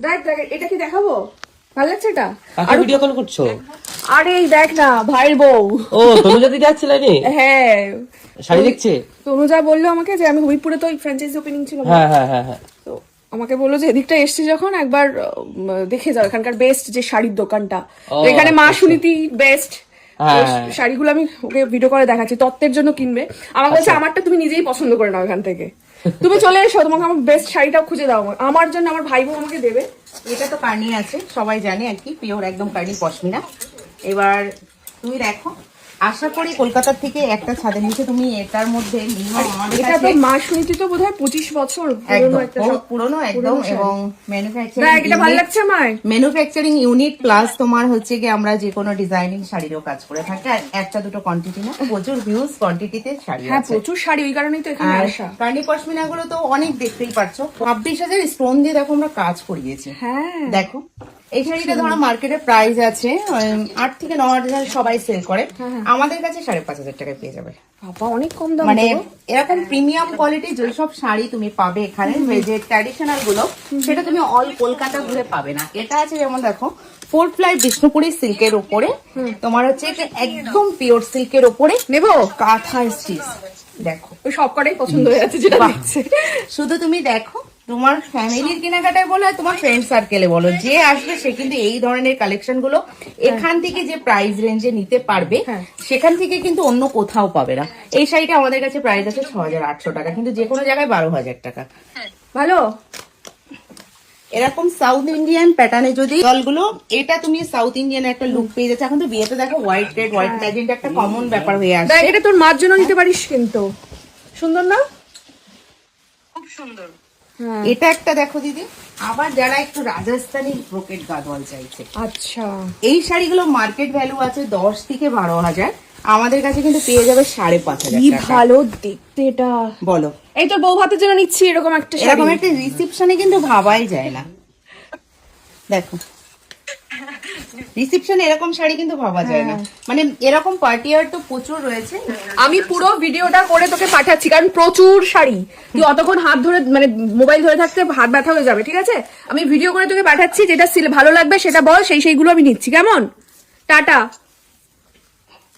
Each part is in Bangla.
দেখ দেখ, এটা কি দেখাবো? ভালো লাগছে এটা? কাকে ভিডিও কল করছো? আরে এই দেখ না, ভাইয়ের বউ। ও তনুজা দিদি আসছিল রে? হ্যাঁ, শাড়ি দেখছে। তনুজা বললো আমাকে যে আমি হবিপুরে তো ফ্র্যাঞ্চাইজি ওপেনিং ছিল, হ্যাঁ হ্যাঁ হ্যাঁ হ্যাঁ, তো আমাকে বললো যে এদিকটা এসছি যখন একবার দেখে যাও এখানকার বেস্ট যে শাড়ির দোকানটা। তো এখানে মা সুনীতি বেস্ট শাড়িগুলো আমি ওকে ভিডিও করে দেখাচ্ছি, তত্ত্বের জন্য কিনবে। আমার বলছে আমারটা তুমি নিজেই পছন্দ করে নাও এখান থেকে, তুমি চলে এসো, তোমাকে আমার বেস্ট শাড়িটাও খুঁজে দাও আমার জন্য, আমার ভাই বোন আমাকে দেবে। এটা তো কার্নি আছে, সবাই জানে আর কি, পিওর একদম কার্নি পশমিনা। এবার তুমি দেখো, আশা করি কলকাতা থেকে একটা ছাদের নিচে তুমি এটার মধ্যে এটা তো মা শুনিতে তো বোধহয় 25 বছর পুরনো একদম, এবং ম্যানুফ্যাকচারিং ইউনিট প্লাস তোমার হচ্ছে কি আমরা যে কোনো ডিজাইনিং শাড়িরও কাজ করে থাকি। আর একটা দুটো কোয়ান্টিটি না, প্রচুর হিউজ কোয়ান্টিটিতে শাড়ি। হ্যাঁ প্রচুর শাড়ি, ওই কারণেই তো এখানে আসা। কার্নি পশমিনা গুলো তো অনেক দেখতেই পাচ্ছো, 26,000 স্টোন দিয়ে দেখো আমরা কাজ করিয়েছি। হ্যাঁ দেখো এই শাড়িটা ধরো মার্কেটে প্রাইস আছে 8 থেকে 9,000 সবাই সেল করে, আমাদের কাছে 5,500 টাকায় পেয়ে যাবে। বাবা অনেক কম দাম। মানে এরকম প্রিমিয়াম কোয়ালিটি যেসব শাড়ি তুমি পাবে এখানে, যে ট্র্যাডিশনাল গুলো, সেটা তুমি অল কলকাতা ঘুরে পাবে না। এটা আছে যেমন দেখো 4 ফ্লাই বিষ্ণুপুরি সিল্কের উপরে, তোমার হচ্ছে একদম পিওর সিল্কের উপরে নেবো কাঁথা স্টিচ। দেখো ওই সব কটাই পছন্দ হয়ে যাচ্ছে যেটা দেখছে। শুধু তুমি দেখো, তোমার ফ্যামিলির কেনাকাটায় বলো আর তোমার ফ্রেন্ড সার্কেলে বলো, যে আসবে সে কিন্তু এই ধরনের কালেকশন গুলো এখান থেকে যে প্রাইস রেঞ্জে নিতে পারবে, সেখান থেকে কিন্তু অন্য কোথাও পাবে না। এই শাড়িটা আমাদের কাছে প্রাইস আছে 6,800 টাকা, কিন্তু যে কোনো জায়গায় 12,000 টাকা। ভালো এরকম সাউথ ইন্ডিয়ান প্যাটার্নে যদি দলগুলো, এটা তুমি সাউথ ইন্ডিয়ান একটা লুক পেয়ে যাচ্ছে। এখন তো বিয়েতে দেখো হোয়াইট রেড হোয়াইট ম্যাজেন্টা একটা কমন ব্যাপার হয়ে আসছে। এটা তোর মার জন্য নিতে পারিস, কিন্তু সুন্দর না? খুব সুন্দর। এটা একটা দেখো দিদি, আবার যারা একটু রাজস্থানী ব্রোকেট গাদওয়াল চাইছে, আচ্ছা এই শাড়িগুলো মার্কেট ভ্যালু আছে 10 থেকে 12,000, আমাদের কাছে কিন্তু পেয়ে যাবে 5,500 কি ভালো দেখতে এটা। বলো, এই তোর বউ ভাতের জন্য নিচ্ছি এরকম একটা শাড়ি। এরকম একটা রিসেপশনে কিন্তু ভাবাই যায় না। দেখো রিসেপশনে এরকম শাড়ি কিন্তু ভাবা যায় না, মানে এরকম পার্টি ওয়্যার তো প্রচুর রয়েছে। আমি পুরো ভিডিওটা করে তোকে পাঠাচ্ছি, কারণ প্রচুর শাড়ি, তুই অতক্ষণ হাত ধরে মানে মোবাইল ধরে থাকতে হাত ব্যথা হয়ে যাবে, ঠিক আছে? আমি ভিডিও করে তোকে পাঠাচ্ছি, যেটা ভালো লাগবে সেটা বল, সেইগুলো আমি নিচ্ছি, কেমন? টাটা।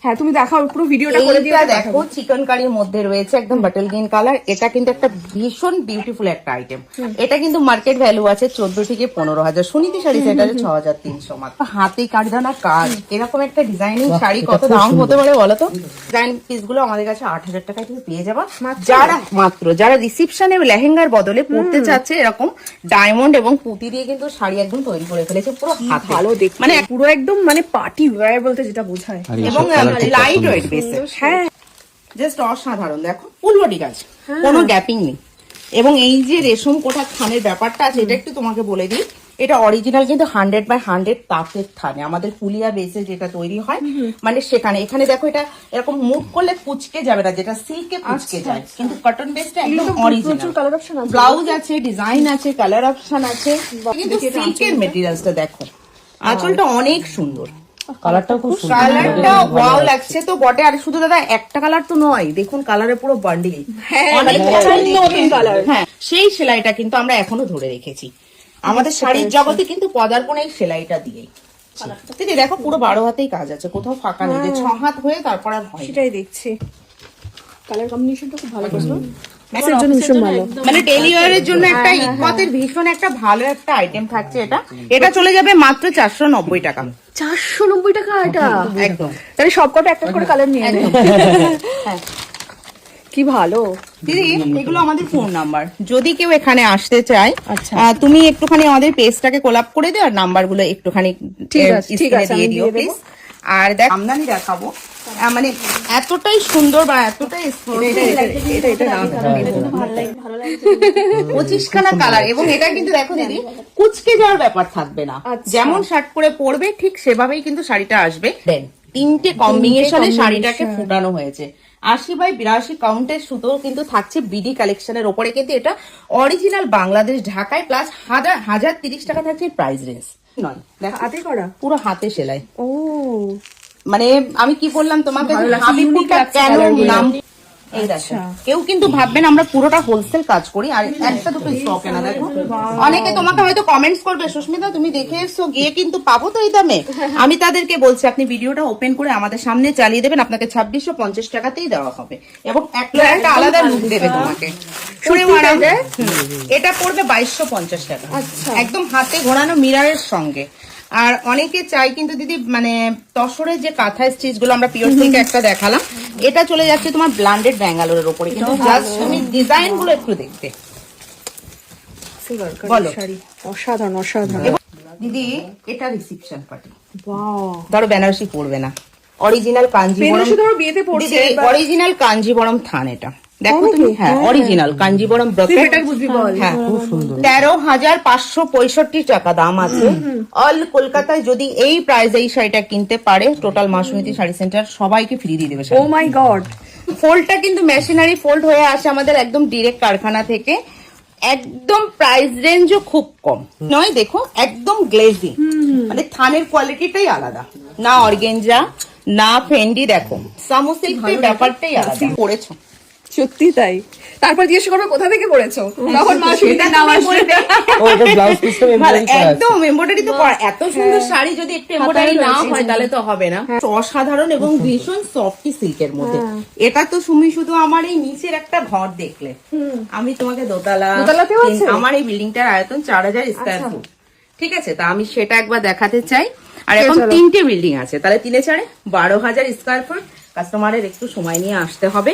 হ্যাঁ তুমি দেখাও পুরো ভিডিওটা করে দিয়ে। দেখো চিকেন কারির মধ্যে রয়েছে একদম বাটল গ্রিন কালার, এটা কিন্তু একটা ভীষণ বিউটিফুল একটা আইটেম। এটা কিন্তু মার্কেট ভ্যালু আছে 14 থেকে 15,000। সুনীতি শাড়ি সেটা 6,300 মাত্র। হাতে কারদানা কাজ, এরকম একটা ডিজাইনিং শাড়ি কত দাম হতে পারে বলো তো? ডিজাইন পিস গুলো আমাদের কাছে 8,000 টাকায় তুমি পেয়ে যাবা। যারা রিসেপশনে লেহেঙ্গার বদলে পরতে চাচ্ছে, এরকম ডায়মন্ড এবং পুঁতি দিয়ে কিন্তু শাড়ি একদম তৈরি করে ফেলেছে, পুরো হাতে ভালো দেখতে, মানে পুরো একদম মানে পার্টি ওয়্যার বলতে যেটা বোঝায়, এবং লাইট ওয়েট বেসে। হ্যাঁ জাস্ট অসাধারণ। দেখো ফুল বডি কাজ, কোনো গ্যাপিং নেই, এবং এই যে রেশম কোঠা থানের ব্যাপারটা আছে, এটা একটু তোমাকে বলে দিই, এটা অরিজিনাল কিন্তু 100/100 তাঁতের থানে, আমাদের ফুলিয়া বেসে যেটা তৈরি হয়, মানে সেখানে। এখানে দেখো এটা এরকম মুভ করলে কুচকে যাবে না, যেটা সিল্কে কুচকে যায়, কিন্তু কটন বেসটা একদম অরিজিনাল। ব্লাউজ আছে, ডিজাইন আছে, কালার অপশন আছে, কিন্তু সিল্কের মেটেরিয়ালসটা দেখো, আঁচলটা অনেক সুন্দর, কালারটাও খুব সুন্দর, কালারটা ওয়াও লাগছে তো বটে। আর শুধু দাদা একটা কালার তো নয়, দেখুন কালারে পুরো বান্ডিল, হ্যাঁ সেই সেলাইটা কিন্তু আমরা এখনো ধরে রেখেছি আমাদের শাড়ির জগতে, কিন্তু পদার্পণ এই সেলাইটা দিয়েই। দিদি দেখো পুরো 12 হাতেই কাজ আছে, কোথাও ফাঁকা নেই, 6 হাত হয়ে তারপর আর হয়। সেটাই দেখছি, কালার কম্বিনেশনটা খুব ভালো করছো, মানে ডেলি ওয়্যারের জন্য একটা ইকমতের ভীষণ একটা ভালো একটা আইটেম থাকছে। এটা চলে যাবে মাত্র 490 টাকা। 490 টাকা এটা একদম। তাহলে সবকটা একটা করে কালার নিয়ে নে। হ্যাঁ কি ভালো দিদি, এগুলো আমাদের ফোন নাম্বার, যদি কেউ এখানে আসতে চায় তুমি একটুখানি আমাদের পেজটাকে কোলাপ করে দিও, আর নাম্বার গুলো একটুখানি দিয়ে দিও প্লিজ। আর দেখ আমদানি দেখাবো, মানে এতটাই সুন্দর বা এতটাই 25খানা কালার, এবং এটা কিন্তু দেখো দিদি কুচকে যাওয়ার ব্যাপার থাকবে না, যেমন শার্ট করে পরবে ঠিক সেভাবেই কিন্তু শাড়িটা আসবে। দেন 3টে কম্বিনেশনে শাড়িটাকে ফুটানো হয়েছে। 80/82 কাউন্টের সুতো কিন্তু থাকছে বিডি কালেকশনের ওপরে, কিন্তু এটা অরিজিনাল বাংলাদেশ ঢাকায়, প্লাস 1,030 টাকা থাকছে প্রাইস রেঞ্জ। নয় দেখো হাতে করা, পুরো হাতে সেলাই। ও মানে আমি কি বললাম তোমাকে, কেন নাম এই দেখো, কেউ কিন্তু ভাববেন আমরা পুরোটা হোলসেল কাজ করি আর একটা দুটো স্টক না। দেখো অনেকে তোমাকে হয়তো কমেন্টস করবে, সুস্মিতা তুমি দেখে এসছো, গিয়ে কিন্তু পাবো তো এই দামে। আমি তাদেরকে বলছি আপনি ভিডিওটা ওপেন করে আমাদের সামনে চালিয়ে দেবেন, আপনাকে 2650 টাকাতেই দেওয়া হবে এবং একটা আলাদা লুক দেবে তোমাকে। এটা পড়বে 2250 টাকা, একদম হাতে ঘোরানো মিররের সঙ্গে। আর অনেকে চাই কিন্তু দিদি মানে তসরের যে কাঁথা স্টিচ গুলো আমরা পিওর থেকে একটা দেখালাম, এটা চলে যাচ্ছে তোমার ব্লান্ডেড ব্যাঙ্গালোরের উপরে, কিন্তু জাস্ট তুমি ডিজাইন গুলো একটু দেখতে বলো। অসাধারণ অসাধারণ। দিদি এটা রিসেপশন পার্টি, ধরো বেনারসি পড়বে না, অরিজিনাল কাঞ্জিবরম, বিয়েতে পড়ছে অরিজিনাল কাঞ্জিবরম থান এটা দেখো তুমি। হ্যাঁ অরিজিনাল কাঞ্জিবরম ব্রোকেট, হ্যাঁ 13,565 টাকা দাম আছে। অল কলকাতায় যদি এই প্রাইস এই শাড়িটা কিনতে পারে, টোটাল মা সুনীতি শাড়ি সেন্টার সবাইকে ফ্রি দিয়ে দেবে। ও মাই গড, ফোল্ডটা কিন্তু মেশিনারি ফোল্ড হয়ে আসে আমাদের একদম ডিরেক্ট কারখানা থেকে, একদম প্রাইস রেঞ্জও খুব কম নয়। দেখো একদম গ্লেজি, মানে থানের কোয়ালিটিটাই আলাদা, না অর্গেঞ্জা না ফেন্ডি, দেখো সামোসিল্কের ব্যাপারটাই আলাদা। পড়েছো সত্যি তাই? তারপর জিজ্ঞেস করবে কোথা থেকে পড়েছো, তখন মা সুনীতার নাম আসবে। ও এটা ব্লাউজ পিসটা এমব্রয়ডারি করা আছে। একদম এমব্রয়ডারি তো করা, এত সুন্দর শাড়ি যদি একটু এমব্রয়ডারি না হয় তাহলে তো হবে না। অসাধারণ এবং ভীষণ সফটি সিল্কের মধ্যে। এটা তো তুমি শুধু আমার এই নিচের একটা ঘর দেখলে, আমি তোমাকে দোতলাতেও আছে? আমার এই বিল্ডিংটার আয়তন 4000 স্কয়ার ফুট, ঠিক আছে? তা আমি সেটা একবার দেখাতে চাই। আর এখন 3টে বিল্ডিং আছে, তাহলে 3 এ 4 12,000 স্কয়ার ফুট। কাস্টমারের একটু সময় নিয়ে আসতে হবে,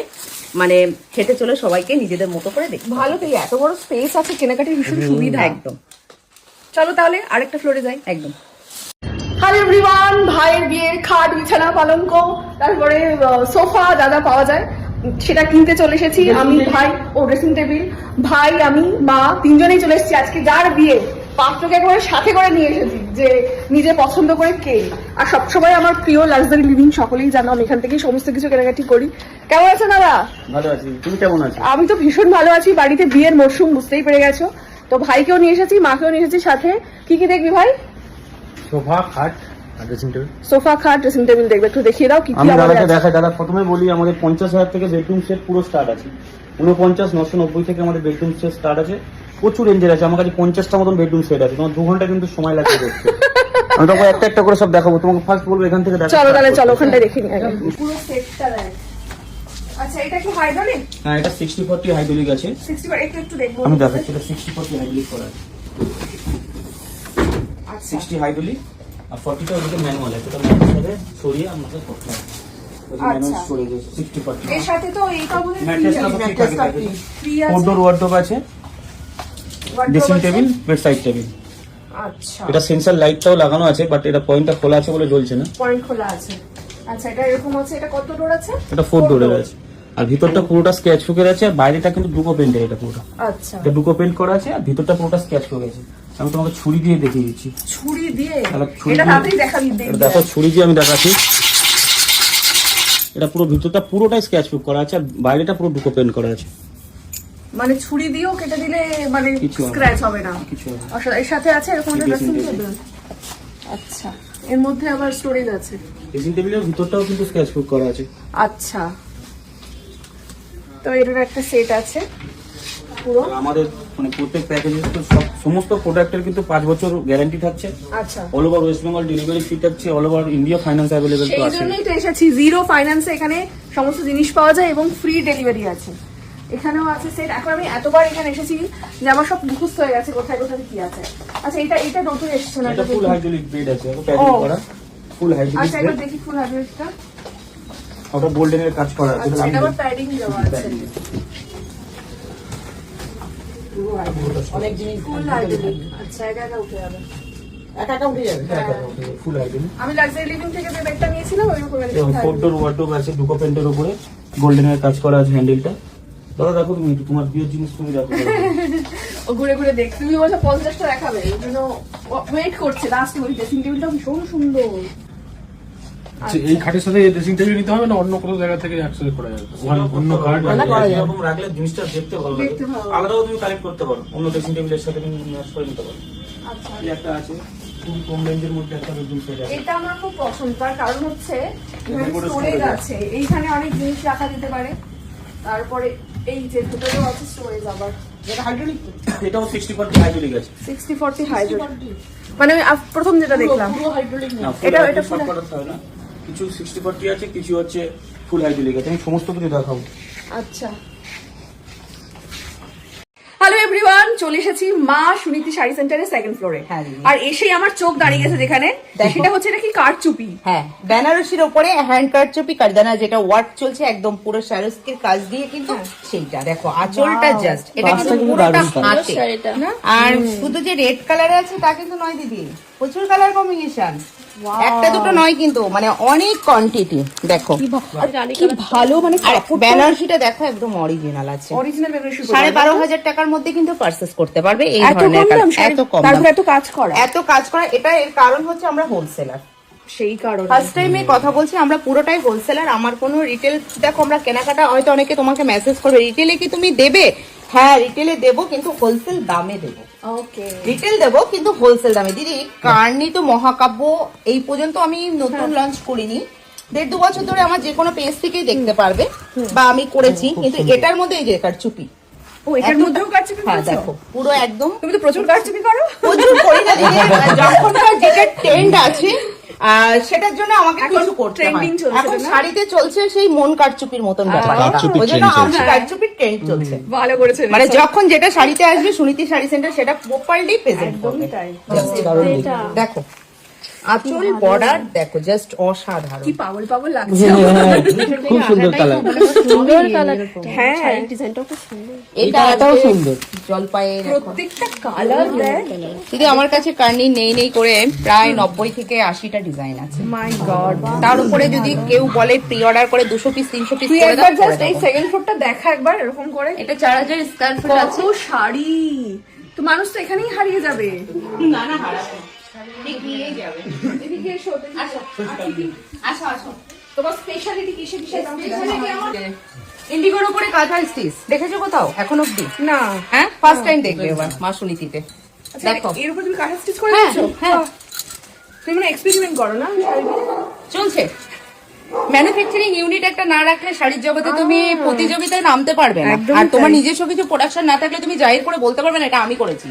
মানে হেঁটে চলে সবাইকে নিজেদের মতো করে দেখতে। ভালো তো, এত বড় স্পেস আছে, কেনাকাটির ভীষণ সুবিধা। একদম। চলো তাহলে আরেকটা ফ্লোরে যাই। একদম। হ্যালো এভরিওয়ান, ভাইয়ের বিয়ের খাট বিছানা পালঙ্ক তারপরে সোফা দাদা পাওয়া যায়, সেটা কিনতে চলে এসেছি আমি, ভাই ও ড্রেসিং টেবিল। ভাই আমি মা তিনজনেই চলে এসেছি আজকে, যার বিয়ে পাত্রকে একেবারে সাথে করে নিয়ে এসেছি, যে নিজে পছন্দ করে কে। আর সবসময় আমার প্রিয় লাক্সারি লিভিং, সকলেই জানো আমি এখান থেকেই সমস্ত কিছু কেনাকাটি করি। কেমন আছো দাদা? ভালো আছি, তুমি কেমন আছো? আমি তো ভীষণ ভালো আছি। বাড়িতে বিয়ের মরশুম, বুঝতেই পেরে গেছো, তো ভাইকেও নিয়ে এসেছি, মাকেও নিয়ে এসেছি সাথে। কি কি দেখবি ভাই? সোফা, খাট আর ড্রেসিং টেবিল। সোফা খাট ড্রেসিং টেবিল দেখবে, একটু দেখিয়ে দাও কি কি আমি আমাদের দাদাকে আছে। দেখাই। দাদা প্রথমে বলি আমাদের 50,000 থেকে বেডরুম সেট পুরো স্টার্ট আছে। 49,990 থেকে আমাদের বেডরুম সেট স্টার্ট আছে, প্রচুর রেঞ্জের আছে। আমার কাছে 50টা মতন বেডরুম সেট আছে, তোমার 2 ঘন্টা কিন্তু সময় লাগবে দেখতে। আমি তোমাকে একটা একটা করে সব দেখাবো, তোমাকে ফার্স্ট বলবো এখান থেকে দেখো। চলো তাহলে, চলো ওখানটায় দেখে নিই আগে। পুরো সেটটা দেখ। আচ্ছা এটা কি হাইড্রোলিক? হ্যাঁ এটা 60/40 হাইড্রোলিক আছে। 60 একটু একটু দেখবো। আমি দেখাচ্ছি, এটা 60/40 হাইড্রোলিক করা আছে। আচ্ছা 60 হাইড্রোলিক আর 40টা ওদিকে ম্যানুয়াল আছে, এটা ম্যানুয়াল সাথে সরিয়ে আমাকে করতে হবে। ওই ম্যানুয়াল আচ্ছা। সরিয়ে দিয়েছে 60/40। এর সাথে তো এইটা বলে ম্যাট্রেসটা তো ঠিক আছে, ফ্রি 4 আছে, ডোর ওয়ার্ডরোব আছে, ড্রেসিং টেবিল, বেডসাইড টেবিল। আচ্ছা এটা সেন্সর লাইটটাও লাগানো আছে, বাট এটা পয়েন্টটা খোলা আছে বলে জ্বলছে না। পয়েন্ট খোলা আছে। আচ্ছা এটা এরকম আছে, এটা কত ডোর আছে? এটা 4 ডোরের আছে, আর ভিতরটা পুরোটা স্কেচ ফুকের আছে, আর বাইরেটা কিন্তু ডুকো পেন্টের। এটা পুরোটা আচ্ছা এটা ডুকো পেন্ট করা আছে, আর ভিতরটা পুরোটা স্কেচ ফুক আছে। আমি তোমাকে ছুরি দিয়ে দেখিয়ে দিচ্ছি। ছুরি দিয়ে? তাহলে ছুরি এটা দিয়ে- তাড়াতাড়ি দেখাবি, এটা দেখো ছুরি দিয়ে আমি দেখাচ্ছি। এটা পুরো ভিতরটা পুরোটাই স্কেচ ফুক করা আছে, আর বাইরেটা পুরো ডুকো পেন্ট করা আছে। মানে ছুরি দিয়েও কেটে দিলে মানে কিছু হবে না। স্ক্র্যাচ হবে না। কিছু হবে না। আচ্ছা এর সাথে আছে এরকম একটা Dressing ড্রেসিং table। টেবিল। আচ্ছা এর মধ্যে আবার স্টোরেজ আছে। ড্রেসিং টেবিলের ভিতরটাও কিন্তু স্কেচ ফুক করা আছে। আচ্ছা তো এটার একটা সেট আছে পুরো। আর আমাদের মানে প্রত্যেক প্যাকেজে তো সমস্ত প্রোডাক্টের কিন্তু 5 বছর গ্যারান্টি থাকছে। আচ্ছা all over West Bengal delivery free থাকছে, all over India finance available তো সেই আছে। জন্যই তো এসেছি, জিরো ফাইন্যান্সে এখানে সমস্ত জিনিস পাওয়া যায় এবং ফ্রি ডেলিভারি আছে। এখানেও আছে সেট। এখন আমি এতবার এখানে এসেছি যে আমার সব মুখস্থ হয়ে গেছে কোথায় কোথায় কি আছে। আচ্ছা এটা নতুন এসেছে না? এটা ফুল হাইড্রোলিক বেড আছে, এটা প্যাকিং করা ফুল হাইড্রোলিক আচ্ছা এবার বেড। দেখি ফুল হাইড্রোলিকটা। ওটা গোল্ডেনের কাজ করা আছে। আচ্ছা এটা আবার প্যাডিং দেওয়া আছে। অনেক জিনিস ফুল হাইড্রোলিক। আচ্ছা একা উঠে যাবে। একা উঠে যাবে। ফুল হাইড্রোলিক। আমি লাক্সারি লিভিং থেকে যে ব্যাগটা নিয়েছিলাম ওইরকম এবং 4 ডোর ওয়ার্ডরোব আছে, ডুকো পেন্টের উপরে গোল্ডেনের কাজ করা আছে হ্যান্ডেলটা। দাদা দেখো তুমি একটু, তোমার প্রিয় জিনিস তুমি দেখো। ও ঘুরে ঘুরে দেখ, তুমি বলছো 50টা দেখাবে, এই জন্য ওয়েট করছে লাস্ট। ওই ড্রেসিং টেবিলটা ভীষণ সুন্দর। এই খাটের সাথে ড্রেসিং টেবিল নিতে হবে না অন্য কোনো জায়গা থেকে অ্যাক্সেস করা যাবে? অন্য খাট এরকম রাখলে জিনিসটা দেখতে ভালো লাগে, দেখতে ভালো। আলাদাও তুমি কানেক্ট করতে পারো, অন্য ড্রেসিং টেবিলের সাথে তুমি ম্যাচ করে নিতে পারো। আচ্ছা এই একটা আছে, খুবই কম রেঞ্জের মধ্যে একটা বেডরুম সেট আছে। এটা আমার খুব পছন্দ, তার কারণ হচ্ছে স্টোরেজ আছে, এইখানে অনেক জিনিস রাখা যেতে পারে। তারপরে এই যে দুটোরও আছে স্টোরেজ আবার এটা হাইড্রোলিক, এটাও 60% হাইড্রোলিক আছে। 60-40 হাইড্রোলিক, মানে আমি প্রথম যেটা দেখলাম না, এটা এটা full সব করাতে হয় না, কিছু 60% আছে, কিছু হচ্ছে ফুল হাইড্রোলিক আছে। আমি সমস্ত কিছু দেখাবো। আচ্ছা। হ্যালো এভরিওয়ান, চলে এসেছি মা সুনীতি শাড়ি সেন্টারের সেকেন্ড ফ্লোরে। হ্যাঁ দিদি। আর এসেই আমার চোখ দাঁড়িয়ে গেছে যেখানে, সেটা হচ্ছে নাকি কারচুপি। হ্যাঁ, বেনারসির ওপরে হ্যান্ড কারচুপি কারদানা যেটা ওয়ার্ক চলছে একদম পুরো শারস্কির কাজ দিয়ে, কিন্তু সেইটা দেখো আঁচলটা জাস্ট এটা কিন্তু কাজটা কিন্তু পুরোটা দারুণ কাজ। হাতে। আর শুধু যে রেড কালারে আছে তা কিন্তু নয় দিদি, প্রচুর কালার কম্বিনেশন, একটা দুটো নয় কিন্তু, মানে অনেক কোয়ান্টিটি। দেখো কি ভালো, মানে আর বেনারসিটা দেখো একদম অরিজিনাল আছে। অরিজিনাল বেনারসি 12,500 টাকার মধ্যে কিন্তু পারচেস করতে পারবে এই এত ধরনের কম দাম, কাজ, এত কম দাম, তারপর এত কাজ করা, এত কাজ করা। এটা এর কারণ হচ্ছে আমরা হোলসেলার, সেই কারণে ফার্স্ট টাইমে কথা বলছি, আমরা পুরোটাই হোলসেলার। আমার কোনো রিটেল, দেখো আমরা কেনাকাটা হয়তো অনেকে তোমাকে মেসেজ করবে রিটেলে কি তুমি দেবে, হ্যাঁ রিটেলে দেবো, কিন্তু হোলসেল দামে দেবো। ওকে, রিটেল দেবো কিন্তু হোলসেল দামে। দিদি কার্নি তো মহাকাব্য এই পর্যন্ত আমি নতুন লঞ্চ করিনি, 1.5-2 বছর ধরে আমার যে কোনো পেজ থেকেই দেখতে পারবে, বা আমি করেছি, কিন্তু এটার মধ্যে এই যে কারচুপি, ও এটার মধ্যেও কারচুপি হ্যাঁ করেছো? দেখো পুরো একদম তুমি তো প্রচুর কারচুপি করো। প্রচুর করি না দিদি, যখনকার যেটা ট্রেন্ড আছে সেটার জন্য আমাকে এখন কিছু করতে হয়। trending চলছে এখন না? শাড়িতে চলছে সেই মন কারচুপির মতন ব্যাপার, কারচুপির ওই জন্য trend আমি চলছে। কারচুপির ট্রেন্ড চলছে। ভালো করেছে, মানে যখন যেটা শাড়িতে আসবে সুনীতি শাড়ি সেন্টার সেটা প্রপারলি প্রেজেন্ট করবে। একদমই তাই। দেখো আঁচল বর্ডার দেখো জাস্ট অসাধারণ। কি পাগল পাগল লাগছে। খুব সুন্দর কালার, সুন্দর কালার, হ্যাঁ, শাড়ির ডিজাইনটাও খুব সুন্দর। এটাও সুন্দর। জলপাইয়ে দেখো। প্রত্যেকটা কালার দেখ, দিদি আমার কাছে কার্নি নেই করে প্রায় 90 থেকে 80টা ডিজাইন আছে। মাই গড। তার উপরে যদি কেউ বলে প্রি অর্ডার করে 200 পিস 300 পিস তুই করে একবার দাও, জাস্ট এই সেকেন্ড ফ্লোরটা দেখা একবার এরকম করে, এটা 4000 স্কয়ার ফুট কত আছে। শাড়ি, তো মানুষ তো এখানেই হারিয়ে যাবে। না না হারাবে ঠিক নিয়েই যাবে। এদিকে এসো, আসো আসো আসো। তোমার স্পেশালিটি কিসে কিসে ইন্ডিগোর উপরে কাঁথা স্টিচ দেখেছো কোথাও এখন অব্দি? না। হ্যাঁ ফার্স্ট টাইম দেখবে এবার মা সুনীতিতে। আচ্ছা, দেখো এর উপর তুমি কাঁথা স্টিচ করে হ্যাঁ, দিচ্ছো? হ্যাঁ। বাহ। তুমি মানে এক্সপেরিমেন্ট করো না শাড়ি নিয়ে? চলছে। ম্যানুফ্যাকচারিং ইউনিট একটা না রাখলে শাড়ির জগতে তুমি প্রতিযোগিতায় নামতে পারবে না। একদমই আর তোমার তাই। নিজস্ব কিছু প্রোডাকশন না থাকলে তুমি জাহির করে বলতে পারবে না এটা আমি করেছি।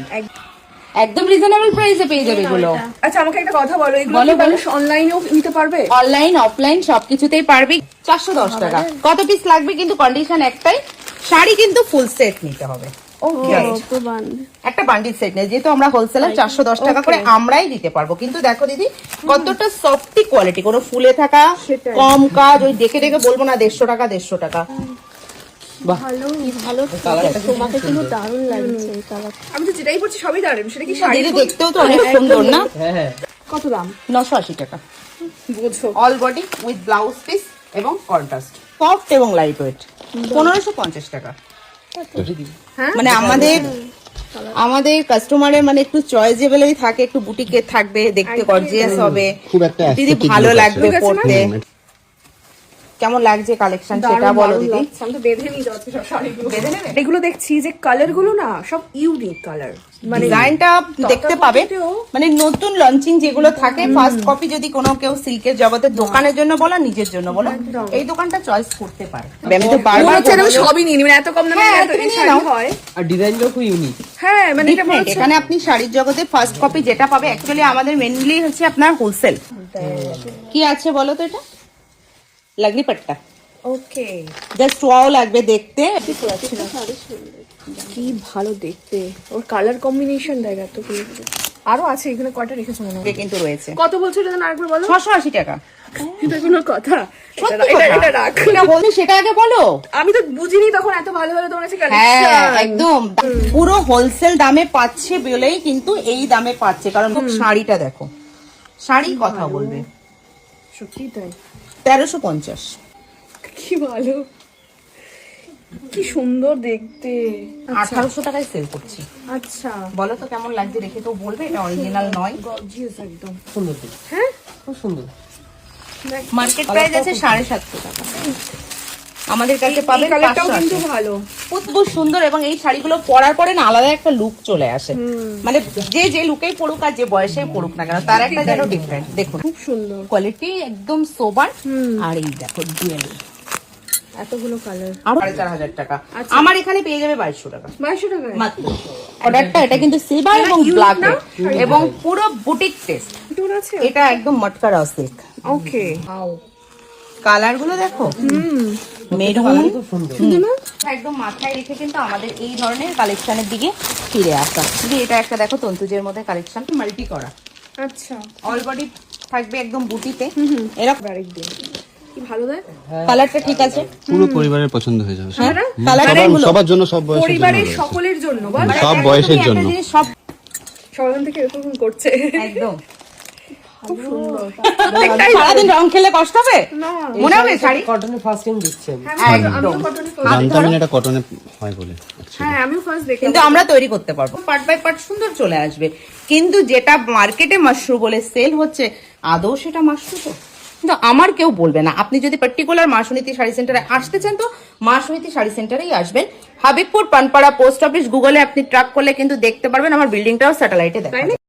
একদম রিজনেবল প্রাইসে পেয়ে যাবে এগুলো। আচ্ছা আমাকে একটা কথা বলো, এগুলো বলো, কি মানুষ অনলাইনেও নিতে পারবে? অনলাইন অফলাইন সবকিছুতেই পারবে। 410 টাকা। কত পিস লাগবে কিন্তু কন্ডিশন একটাই, শাড়ি কিন্তু ফুল সেট নিতে হবে। একটা বান্ডিল সেট নেই, যেহেতু আমরা হোলসেলার 410 টাকা করে আমরাই দিতে পারবো। কিন্তু দেখো দিদি কতটা সফটি কোয়ালিটি, কোনো ফুলে থাকা সেটাই। কম কাজ, ওই দেখে দেখে বলবো না 150 টাকা 150 টাকা। ভালো, তোমাকে কিন্তু দারুণ লাগছে এই কালার। আমি তো যেটাই পড়ছি সবই দাঁড়াবে, সেটা কি শাড়ি? দিদি দেখতেও তো অনেক সুন্দর না? হ্যাঁ, কত দাম 980 টাকা বোঝো? All body with blouse piece এবং কন্ট্রাস্ট, সফট এবং লাইট ওয়েট। 1550 টাকা। হ্যাঁ মানে আমাদের কাস্টমারের মানে একটু চয়েসেবলই থাকে, একটু বুটিকে থাকবে, দেখতে গর্জিয়াস হবে, খুব একটা দিদি aesthetic ভালো look আছে। লাগবে Look আছে না? পরতে। কেমন লাগছে কালেকশন সেটা বলো দিদি। আমি তো বেঁধে নিয়ে যাচ্ছি সব শাড়িগুলো। বেঁধে নেবে? এগুলো দেখছি যে কালার গুলো না সব ইউনিক কালার, মানে ডিজাইনটা দেখতে পাবে, তথাকথিত। মানে নতুন লঞ্চিং যেগুলো থাকে ফার্স্ট কপি, যদি কোনো কেউ সিল্কের জগতের দোকানের জন্য বলো নিজের জন্য বলো, এই দোকানটা চয়েস করতে পারে। আমি তো মনে বারবার হচ্ছে আমি সবই নিই, মানে এত কম দামে হ্যাঁ, এত তুমি নিয়ে শাড়ি নাও। হয়। আর ডিজাইনটাও খুব ইউনিক। হ্যাঁ মানে এটা মনে different। হচ্ছে এখানে আপনি শাড়ির জগতে ফার্স্ট কপি যেটা পাবে, অ্যাকচুয়ালি আমাদের মেনলি হচ্ছে আপনার হোলসেল। কি আছে বলো তো, এটা লাগলি পাট্টা, ওকে। জাস্ট ওয়াও লাগবে দেখতে। কি ভালো দেখতে, ওর কালার কম্বিনেশন দেখা তো কি। আরো আছে এখানে, কয়টা রেখেছো মনে হয়? কিন্তু রয়েছে কত বলছো এটা আরেকবার বলো? 680 টাকা। এটা কোনো কথা? সত্যি এটা কথা। এটা রাখ। এটা বলছি সেটা আগে বলো। আমি তো বুঝিনি তখন এত ভালো ভালো তোমার কাছে হ্যাঁ কালেকশন। একদম পুরো হোলসেল দামে পাচ্ছে বলেই কিন্তু এই দামে পাচ্ছে, কারণ শাড়িটা দেখো, শাড়ি কথা বলবে। সত্যি তাই, 1350। কি ভালো, কি সুন্দর দেখতে। 1800 টাকায় সেল করছি। আচ্ছা বলো তো কেমন লাগছে, দেখে তো বলবে এটা অরিজিনাল নয়। গর্জিয়াস একদম। সুন্দর তো। হ্যাঁ খুব সুন্দর। মার্কেট প্রাইস আছে 750 টাকা, আমাদের কাছে পাবেন এই কালারটাও 580। কিন্তু ভালো। খুব সুন্দর, এবং এই শাড়িগুলো পরার পরে না আলাদা একটা লুক চলে আসে, মানে যে লুকেই পড়ুক আর যে বয়সে পড়ুক না কেন তার একটা যেন ডিফারেন্ট। দেখুন খুব সুন্দর কোয়ালিটি একদম সোবার, আর এই দেখো ডুয়েল এতগুলো কালার আরো 4,500 টাকা। আমার এখানে পেয়ে যাবে 2200 টাকা 2200 টাকায় মাত্র। অর্ডারটা এটা কিন্তু সিলভার এবং unique ব্ল্যাক না? এবং পুরো বুটিক টেস্ট। টোন আছে এটা একদম মটকা রাও সিল্ক। ওকে কালার গুলো দেখো, মেরুন খুব সুন্দর। একদম মাথায় রেখে কিন্তু আমাদের এই ধরনের কালেকশনের দিকে ফিরে আসা। যদি এটা একটা দেখো তন্তুজের মধ্যে কালেকশন মাল্টি করা, আচ্ছা অল বডি থাকবে একদম বুটিতে এরকম। আরেকদিন কি ভালো দেয় কালারটা ঠিক আছে, পুরো পরিবারের পছন্দ হয়ে যাবে হ্যাঁ কালারটা সবার সবার জন্য, সব বয়সের জন্য পরিবারের রয়েছে। সকলের জন্য বল সব বয়সের জন্য। সব সবাই থেকে এরকম করছে একদম। খুব সুন্দর সারাদিন রং খেলে কষ্ট হবে না মনে হবে শাড়ি। কটনের ফার্স্ট টাইম দিচ্ছেন। একদম। জানতাম না এটা কটনে হয় বলে। হ্যাঁ আমিও ফার্স্ট দেখে কিন্তু আমরা তৈরি করতে পারবো, পার্ট বাই পার্ট সুন্দর চলে আসবে। কিন্তু যেটা মার্কেটে মাশরু বলে সেল হচ্ছে আদৌ সেটা মাশরু তো? কিন্তু আমার কেউ বলবে না। আপনি যদি পার্টিকুলার মা সুনীতি শাড়ি সেন্টারে আসতে চান তো মা সুনীতি শাড়ি সেন্টারেই আসবেন। হাবিবপুর পানপাড়া পোস্ট অফিস গুগলে আপনি ট্র্যাক করলে কিন্তু দেখতে পারবেন, আমার বিল্ডিংটাও স্যাটেলাইটে দেখা যায়।